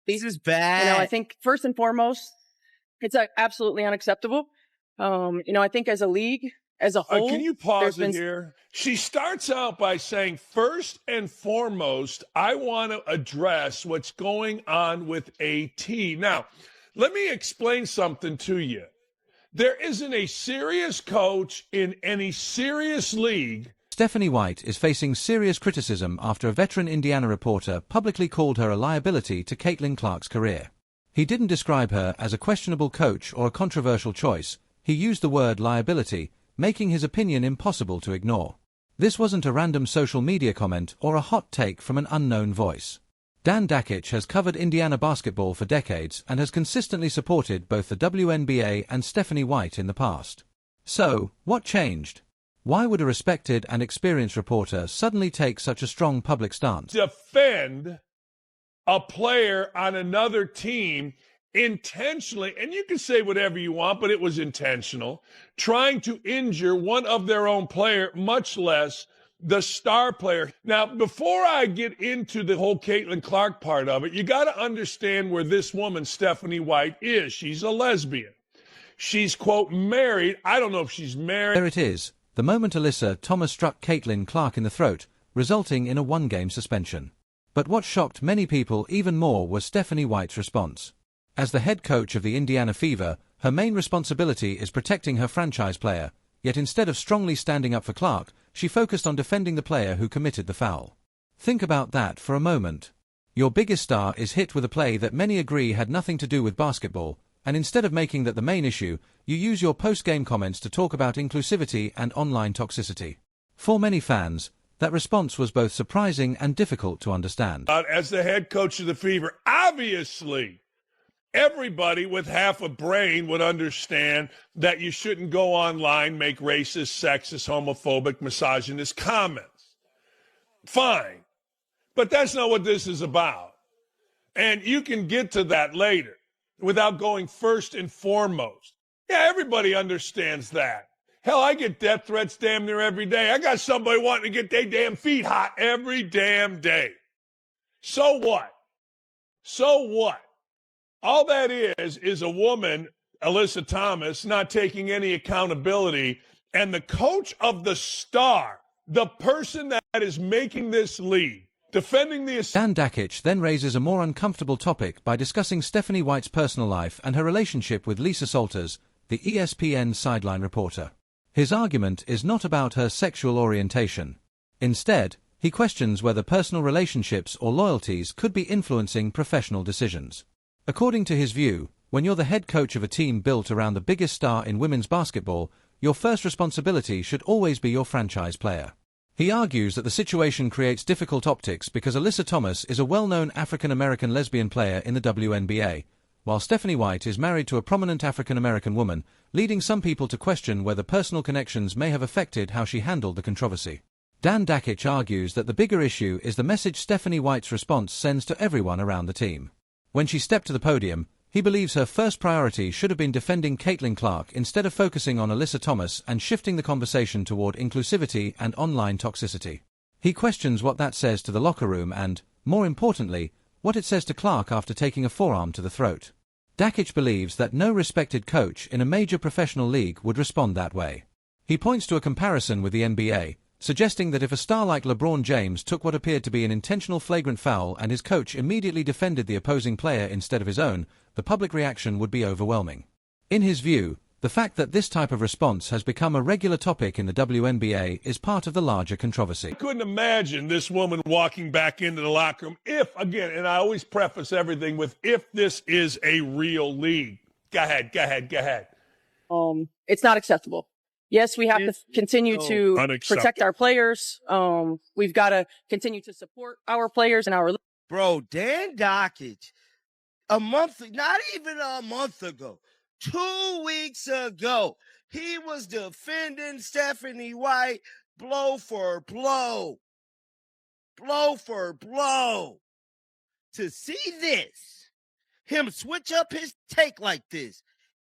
This is bad. I think first and foremost, it's absolutely unacceptable. I think as a league, as a whole. Can you pause it here? She starts out by saying, first and foremost, I want to address what's going on with AT. Now, let me explain something to you. There isn't a serious coach in any serious league. Stephanie White is facing serious criticism after a veteran Indiana reporter publicly called her a liability to Caitlin Clark's career. He didn't describe her as a questionable coach or a controversial choice. He used the word liability, making his opinion impossible to ignore. This wasn't a random social media comment or a hot take from an unknown voice. Dan Dakich has covered Indiana basketball for decades and has consistently supported both the WNBA and Stephanie White in the past. So, what changed? Why would a respected and experienced reporter suddenly take such a strong public stance? Defend a player on another team intentionally, and you can say whatever you want, but it was intentional, trying to injure one of their own player, much less the star player. Now, before I get into the whole Caitlin Clark part of it, you got to understand where this woman, Stephanie White, is. She's a lesbian. She's, quote, married. I don't know if she's married. There it is, the moment Alyssa Thomas struck Caitlin Clark in the throat, resulting in a one-game suspension. But what shocked many people even more was Stephanie White's response. As the head coach of the Indiana Fever, her main responsibility is protecting her franchise player, yet instead of strongly standing up for Clark, she focused on defending the player who committed the foul. Think about that for a moment. Your biggest star is hit with a play that many agree had nothing to do with basketball, and instead of making that the main issue, you use your post-game comments to talk about inclusivity and online toxicity. For many fans, that response was both surprising and difficult to understand. As the head coach of the Fever, obviously, everybody with half a brain would understand that you shouldn't go online, make racist, sexist, homophobic, misogynist comments. Fine. But that's not what this is about. And you can get to that later without going first and foremost. Yeah, everybody understands that. Hell, I get death threats damn near every day. I got somebody wanting to get their damn feet hot every damn day. So what? So what? All that is a woman, Alyssa Thomas, not taking any accountability, and the coach of the star, the person that is making this league, defending the... Dan Dakich then raises a more uncomfortable topic by discussing Stephanie White's personal life and her relationship with Lisa Salters, the ESPN sideline reporter. His argument is not about her sexual orientation. Instead, he questions whether personal relationships or loyalties could be influencing professional decisions. According to his view, when you're the head coach of a team built around the biggest star in women's basketball, your first responsibility should always be your franchise player. He argues that the situation creates difficult optics because Alyssa Thomas is a well-known African-American lesbian player in the WNBA, while Stephanie White is married to a prominent African-American woman, leading some people to question whether personal connections may have affected how she handled the controversy. Dan Dakich argues that the bigger issue is the message Stephanie White's response sends to everyone around the team. When she stepped to the podium, he believes her first priority should have been defending Caitlin Clark instead of focusing on Alyssa Thomas and shifting the conversation toward inclusivity and online toxicity. He questions what that says to the locker room and, more importantly, what it says to Clark after taking a forearm to the throat. Dakich believes that no respected coach in a major professional league would respond that way. He points to a comparison with the NBA, suggesting that if a star like LeBron James took what appeared to be an intentional flagrant foul and his coach immediately defended the opposing player instead of his own, the public reaction would be overwhelming. In his view, the fact that this type of response has become a regular topic in the WNBA is part of the larger controversy. I couldn't imagine this woman walking back into the locker room if, again, and I always preface everything with if this is a real league. Go ahead. It's not acceptable. Yes, we have to continue to protect our players. We've got to continue to support our players and our... Bro, Dan Dakich, not even a month ago, 2 weeks ago, he was defending Stephanie White blow for blow. Blow for blow. To see this, him switch up his take like this,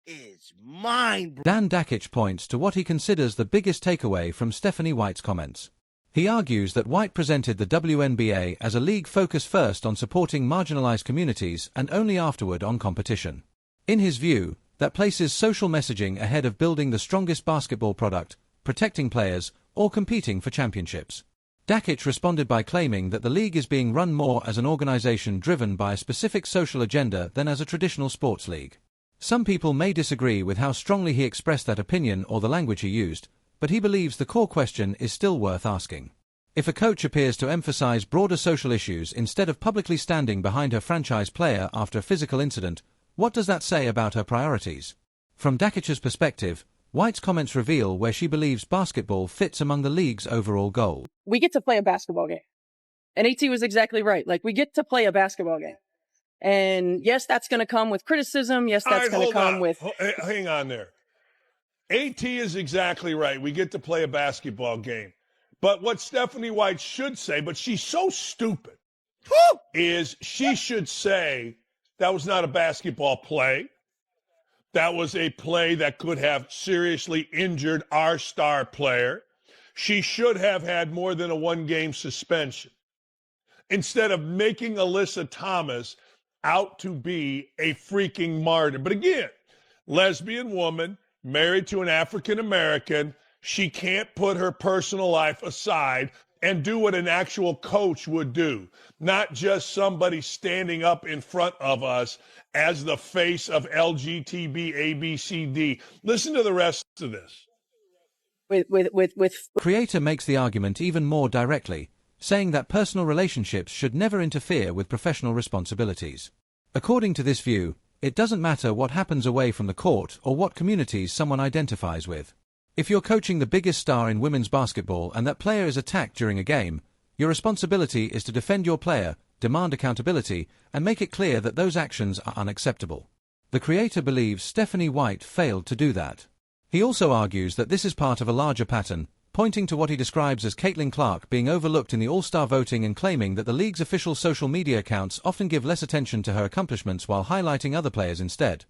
is mind-blowing. Dan Dakich points to what he considers the biggest takeaway from Stephanie White's comments. He argues that White presented the WNBA as a league focused first on supporting marginalized communities and only afterward on competition. In his view, that places social messaging ahead of building the strongest basketball product, protecting players, or competing for championships. Dakic responded by claiming that the league is being run more as an organization driven by a specific social agenda than as a traditional sports league. Some people may disagree with how strongly he expressed that opinion or the language he used, but he believes the core question is still worth asking. If a coach appears to emphasize broader social issues instead of publicly standing behind her franchise player after a physical incident, what does that say about her priorities? From Dakic's perspective, White's comments reveal where she believes basketball fits among the league's overall goal. We get to play a basketball game. And AT was exactly right. Like, we get to play a basketball game. And yes, that's going to come with criticism. Yes, that's going to come with... Hang on there. AT is exactly right. We get to play a basketball game. But what Stephanie White should say, but she's so stupid, is she should say that was not a basketball play. That was a play that could have seriously injured our star player. She should have had more than a one-game suspension. Instead of making Alyssa Thomas out to be a freaking martyr. But again, lesbian woman, married to an African-American, she can't put her personal life aside and do what an actual coach would do, not just somebody standing up in front of us as the face of LGTB ABCD. Listen to the rest of this. Creator makes the argument even more directly, saying that personal relationships should never interfere with professional responsibilities. According to this view, it doesn't matter what happens away from the court or what communities someone identifies with. If you're coaching the biggest star in women's basketball and that player is attacked during a game, your responsibility is to defend your player, demand accountability, and make it clear that those actions are unacceptable. The creator believes Stephanie White failed to do that. He also argues that this is part of a larger pattern, pointing to what he describes as Caitlin Clark being overlooked in the All-Star voting and claiming that the league's official social media accounts often give less attention to her accomplishments while highlighting other players instead.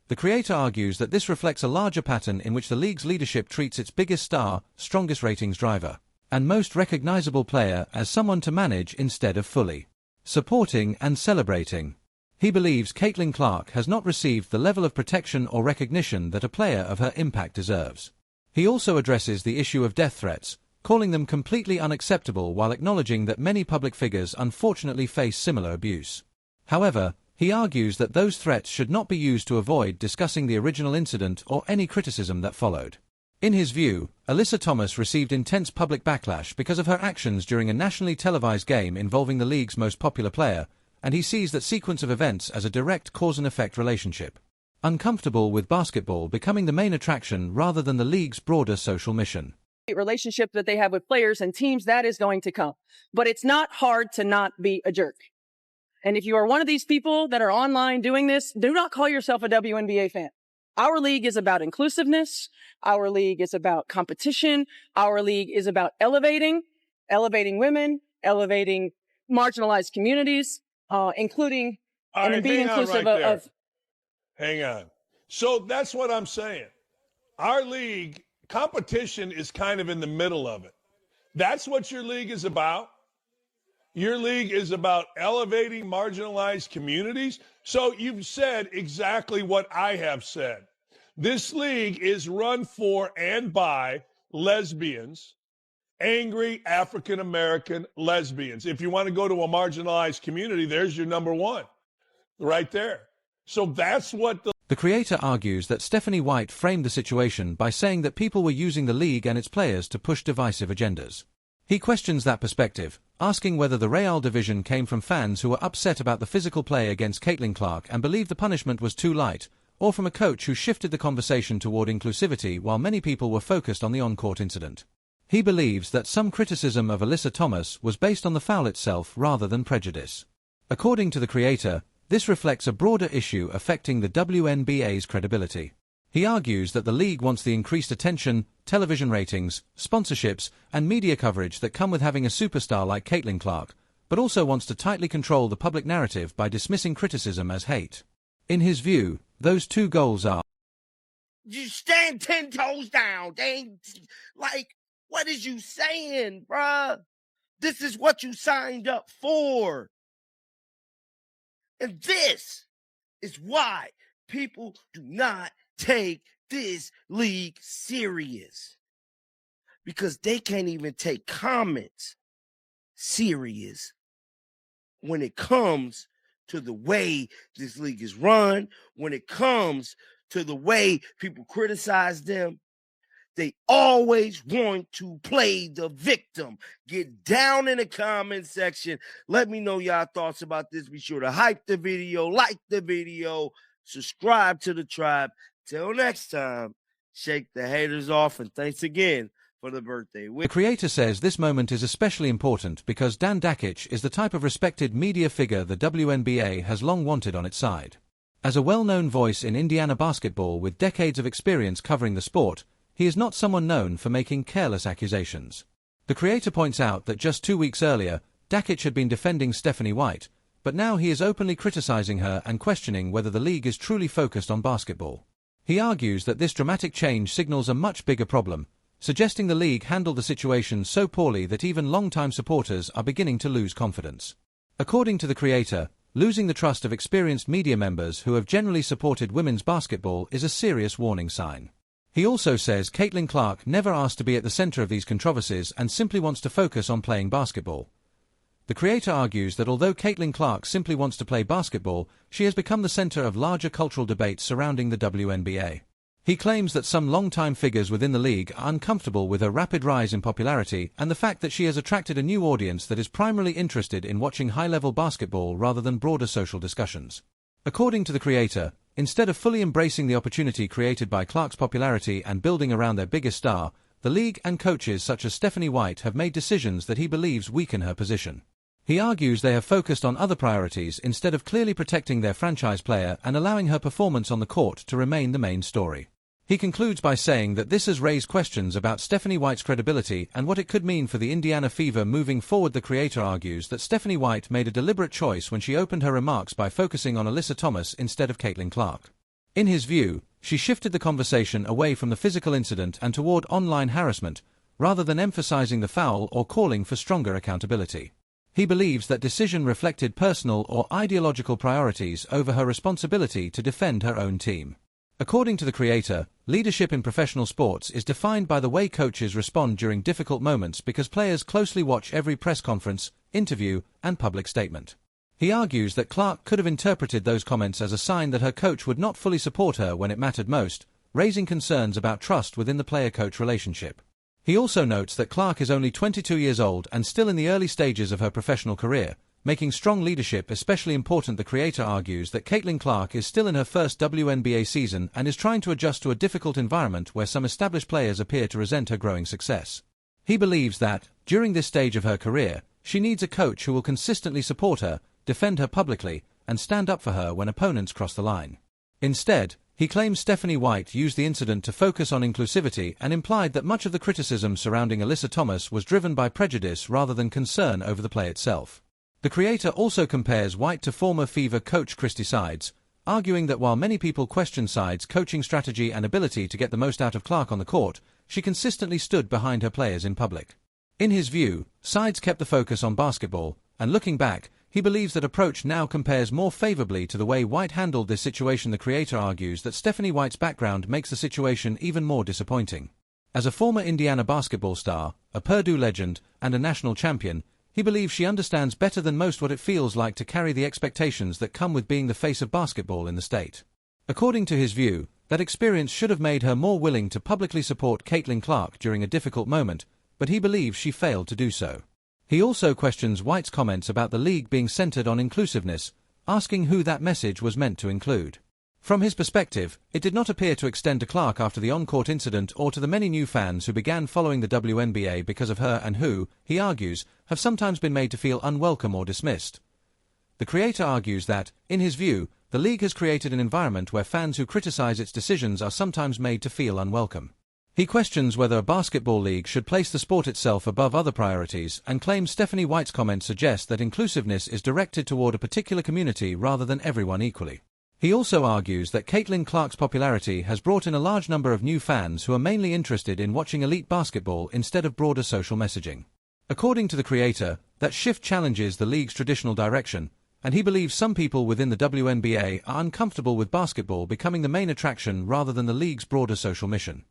The creator argues that this reflects a larger pattern in which the league's leadership treats its biggest star, strongest ratings driver, and most recognizable player as someone to manage instead of fully supporting and celebrating. He believes Caitlin Clark has not received the level of protection or recognition that a player of her impact deserves. He also addresses the issue of death threats, calling them completely unacceptable while acknowledging that many public figures unfortunately face similar abuse. However, he argues that those threats should not be used to avoid discussing the original incident or any criticism that followed. In his view, Alyssa Thomas received intense public backlash because of her actions during a nationally televised game involving the league's most popular player, and he sees that sequence of events as a direct cause-and-effect relationship. Uncomfortable with basketball becoming the main attraction rather than the league's broader social mission. Relationship that they have with players and teams, that is going to come. But it's not hard to not be a jerk. And if you are one of these people that are online doing this, do not call yourself a WNBA fan. Our league is about inclusiveness. Our league is about competition. Our league is about elevating women, elevating marginalized communities, including and being inclusive of. Hang on. So that's what I'm saying. Our league, competition is kind of in the middle of it. That's what your league is about. Your league is about elevating marginalized communities. So you've said exactly what I have said. This league is run for and by lesbians, angry African-American lesbians. If you want to go to a marginalized community, there's your number one right there. So that's what the creator argues that Stephanie White framed the situation by saying that people were using the league and its players to push divisive agendas. He questions that perspective, asking whether the Real division came from fans who were upset about the physical play against Caitlin Clark and believed the punishment was too light, or from a coach who shifted the conversation toward inclusivity while many people were focused on the on-court incident. He believes that some criticism of Alyssa Thomas was based on the foul itself rather than prejudice. According to the creator, this reflects a broader issue affecting the WNBA's credibility. He argues that the league wants the increased attention, television ratings, sponsorships, and media coverage that come with having a superstar like Caitlin Clark, but also wants to tightly control the public narrative by dismissing criticism as hate. In his view, those two goals are: you stand 10 toes down. They ain't like What is you saying, bruh? This is what you signed up for. And this is why people do not take this league serious. Because they can't even take comments serious when it comes to the way this league is run, when it comes to the way people criticize them. They always want to play the victim. Get down in the comment section. Let me know y'all thoughts about this. Be sure to hype the video, like the video, subscribe to the tribe. Till next time, shake the haters off, and thanks again for the birthday wish. The creator says this moment is especially important because Dan Dakic is the type of respected media figure the WNBA has long wanted on its side. As a well-known voice in Indiana basketball with decades of experience covering the sport, he is not someone known for making careless accusations. The creator points out that just 2 weeks earlier, Dakic had been defending Stephanie White, but now he is openly criticizing her and questioning whether the league is truly focused on basketball. He argues that this dramatic change signals a much bigger problem, suggesting the league handled the situation so poorly that even long-time supporters are beginning to lose confidence. According to the creator, losing the trust of experienced media members who have generally supported women's basketball is a serious warning sign. He also says Caitlin Clark never asked to be at the center of these controversies and simply wants to focus on playing basketball. The creator argues that although Caitlin Clark simply wants to play basketball, she has become the center of larger cultural debates surrounding the WNBA. He claims that some long-time figures within the league are uncomfortable with her rapid rise in popularity and the fact that she has attracted a new audience that is primarily interested in watching high-level basketball rather than broader social discussions. According to the creator, instead of fully embracing the opportunity created by Clark's popularity and building around their biggest star, the league and coaches such as Stephanie White have made decisions that he believes weaken her position. He argues they have focused on other priorities instead of clearly protecting their franchise player and allowing her performance on the court to remain the main story. He concludes by saying that this has raised questions about Stephanie White's credibility and what it could mean for the Indiana Fever moving forward. The creator argues that Stephanie White made a deliberate choice when she opened her remarks by focusing on Alyssa Thomas instead of Caitlin Clark. In his view, she shifted the conversation away from the physical incident and toward online harassment, rather than emphasizing the foul or calling for stronger accountability. He believes that decision reflected personal or ideological priorities over her responsibility to defend her own team. According to the creator, leadership in professional sports is defined by the way coaches respond during difficult moments because players closely watch every press conference, interview, and public statement. He argues that Clark could have interpreted those comments as a sign that her coach would not fully support her when it mattered most, raising concerns about trust within the player-coach relationship. He also notes that Clark is only 22 years old and still in the early stages of her professional career, making strong leadership especially important. The creator argues that Caitlin Clark is still in her first WNBA season and is trying to adjust to a difficult environment where some established players appear to resent her growing success. He believes that, during this stage of her career, she needs a coach who will consistently support her, defend her publicly, and stand up for her when opponents cross the line. Instead, he claims Stephanie White used the incident to focus on inclusivity and implied that much of the criticism surrounding Alyssa Thomas was driven by prejudice rather than concern over the play itself. The creator also compares White to former Fever coach Christy Sides, arguing that while many people question Sides' coaching strategy and ability to get the most out of Clark on the court, she consistently stood behind her players in public. In his view, Sides kept the focus on basketball, and looking back, he believes that approach now compares more favorably to the way White handled this situation. The creator argues that Stephanie White's background makes the situation even more disappointing. As a former Indiana basketball star, a Purdue legend, and a national champion, he believes she understands better than most what it feels like to carry the expectations that come with being the face of basketball in the state. According to his view, that experience should have made her more willing to publicly support Caitlin Clark during a difficult moment, but he believes she failed to do so. He also questions White's comments about the league being centered on inclusiveness, asking who that message was meant to include. From his perspective, it did not appear to extend to Clark after the on-court incident or to the many new fans who began following the WNBA because of her and who, he argues, have sometimes been made to feel unwelcome or dismissed. The creator argues that, in his view, the league has created an environment where fans who criticize its decisions are sometimes made to feel unwelcome. He questions whether a basketball league should place the sport itself above other priorities and claims Stephanie White's comments suggest that inclusiveness is directed toward a particular community rather than everyone equally. He also argues that Caitlin Clark's popularity has brought in a large number of new fans who are mainly interested in watching elite basketball instead of broader social messaging. According to the creator, that shift challenges the league's traditional direction, and he believes some people within the WNBA are uncomfortable with basketball becoming the main attraction rather than the league's broader social mission.